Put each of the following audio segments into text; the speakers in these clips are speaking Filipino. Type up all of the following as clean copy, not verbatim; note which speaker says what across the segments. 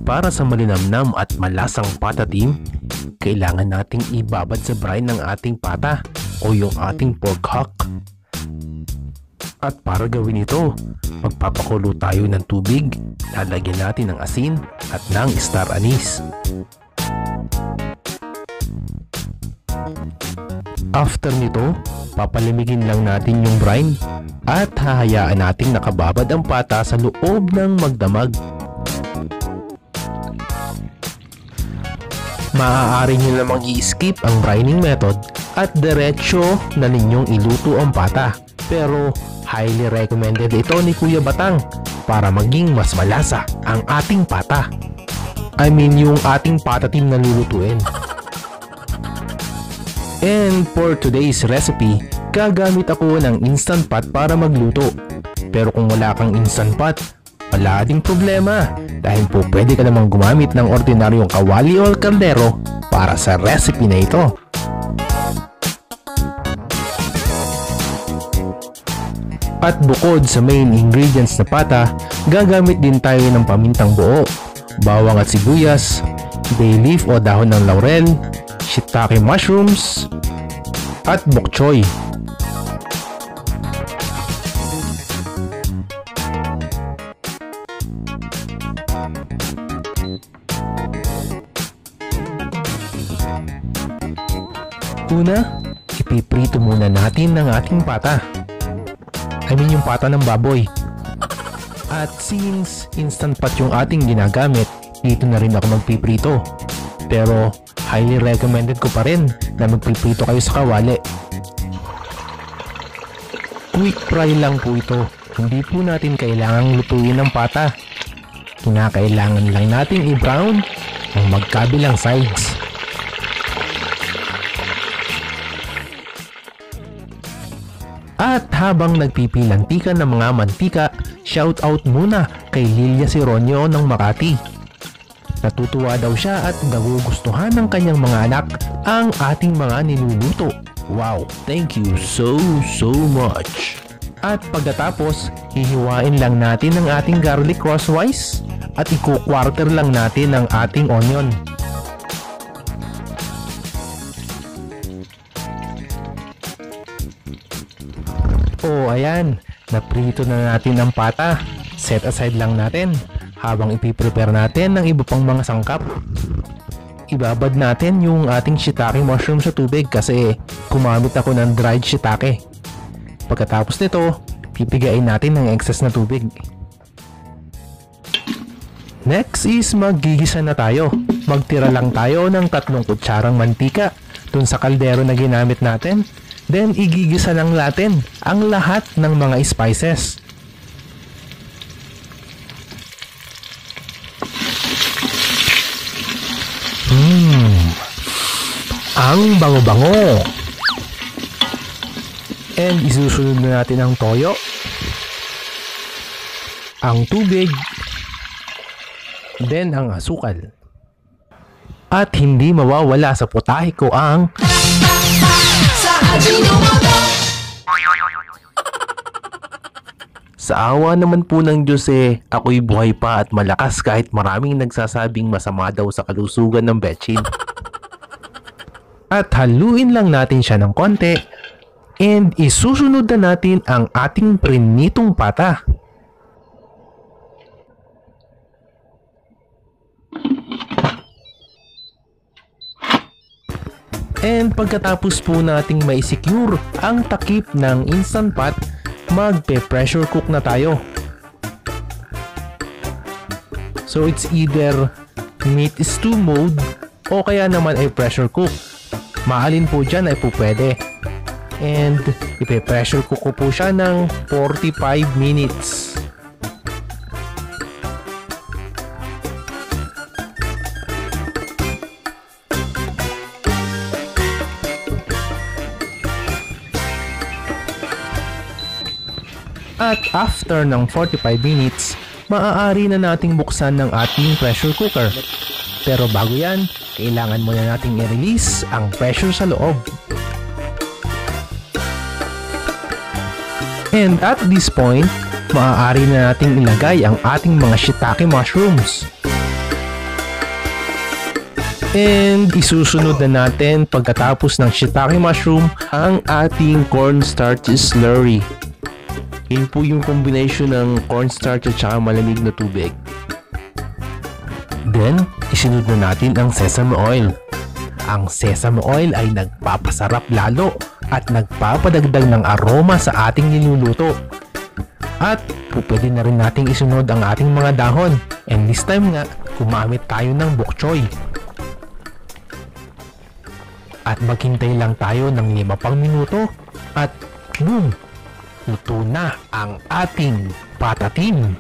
Speaker 1: Para sa malinamnam at malasang patatim, kailangan nating ibabad sa brine ng ating pata o yung ating pork hock. At para gawin ito, magpapakulo tayo ng tubig, lalagyan natin ng asin at ng star anise. After nito, papalamigin lang natin yung brine at hahayaan nating nakababad ang pata sa loob ng magdamag. Maaari nyo namang i-skip ang brining method at diretsyo na ninyong iluto ang pata. Pero highly recommended ito ni Kuya Batang para maging mas malasa ang ating pata. I mean yung ating patatim na lulutuin. And for today's recipe, gagamit ako ng instant pot para magluto. Pero kung wala kang instant pot, wala ding problema dahil po pwede ka namang gumamit ng ordinaryong kawali o kaldero para sa recipe na ito. At bukod sa main ingredients na pata, gagamit din tayo ng pamintang buo, bawang at sibuyas, bay leaf o dahon ng laurel, shitake mushrooms, at bok choy. Una, ipiprito muna natin ang ating pata. I mean yung pata ng baboy. At since instant pot yung ating ginagamit, dito na rin ako magpiprito. Pero highly recommended ko pa rin na magpiprito kayo sa kawali. Quick fry lang po ito. Hindi po natin kailangang lutuin ng pata. Kinakailangan lang natin i-brown ang magkabilang sides. At habang nagpipilantikan ng mga mantika, shoutout muna kay Lilia Sironio ng Makati. Natutuwa daw siya at nagugustuhan ng kanyang mga anak ang ating mga niluluto. Wow, thank you so much! At pagkatapos, hihiwain lang natin ang ating garlic crosswise at i-quarter lang natin ang ating onion. Oh, ayan, naprito na natin ang pata. Set aside lang natin habang ipiprepare natin ng iba pang mga sangkap. Ibabad natin yung ating shitake mushroom sa tubig kasi gumamit ako ng dried shitake. Pagkatapos nito, pipigain natin ng excess na tubig. Next is maggigisa na tayo. Magtira lang tayo ng 3 kutsarang mantika dun sa kaldero na ginamit natin. Then igigisa lang natin ang lahat ng mga spices. Ang bango-bango. And isusunod na natin ang toyo, ang tubig, then ang asukal. At hindi mawawala sa putahe ko ang sa awa naman po ng Diyos ako'y buhay pa at malakas kahit maraming nagsasabing masama daw sa kalusugan ng betchin. At haluin lang natin siya ng konti and isusunod na natin ang ating prinitong pata. And pagkatapos po nating mai-secure ang takip ng instant pot, magpe-pressure cook na tayo. So it's either meat stew mode o kaya naman ay pressure cook. Maalin po dyan ay po pwede. And ipe-pressure cook ko po siya ng 45 minutes. At after ng 45 minutes, maaari na nating buksan ng ating pressure cooker. Pero bago yan, kailangan muna nating i-release ang pressure sa loob. And at this point, maaari na nating ilagay ang ating mga shiitake mushrooms. And isusunod na natin pagkatapos ng shiitake mushroom ang ating cornstarch slurry. Yun po yung combination ng cornstarch at saka malamig na tubig. Then, isunod na natin ang sesame oil. Ang sesame oil ay nagpapasarap lalo at nagpapadagdag ng aroma sa ating niluluto. At pwede na rin nating isunod ang ating mga dahon. And this time nga, gumamit tayo ng bok choy. At maghintay lang tayo ng 5 pang minuto at boom! Luto na ang ating patatim.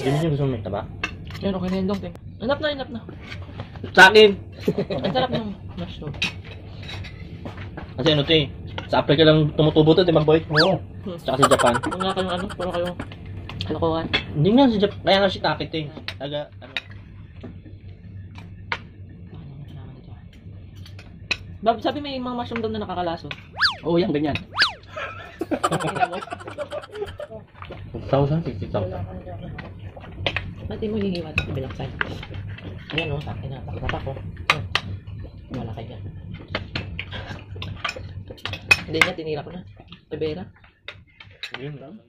Speaker 2: Ganyan yung gusto mo may taba?
Speaker 3: Yan, okay na yun, Dong. Inap na.
Speaker 2: Sa akin!
Speaker 3: Ang sarap ng mushroom.
Speaker 2: Kasi ano to eh, sa Africa lang tumutubo to, di ba boy? Oo. Tsaka sa Japan.
Speaker 3: Kung nga kayong puro kayong kalokohan.
Speaker 2: Hindi nga sa Japan, kaya nga shitake to eh. Taga, ano.
Speaker 3: Bab, sabi may mga mushroom daw na nakakalaso.
Speaker 2: Oo, yan, ganyan. 6,000, 60,000.
Speaker 3: Pati mo hihiwat sa bilang side. Ayan o, sa akin na. Takot ako. Wala kayo yan. Hindi nga, tinira ko na. Tibera.
Speaker 2: Yun lang.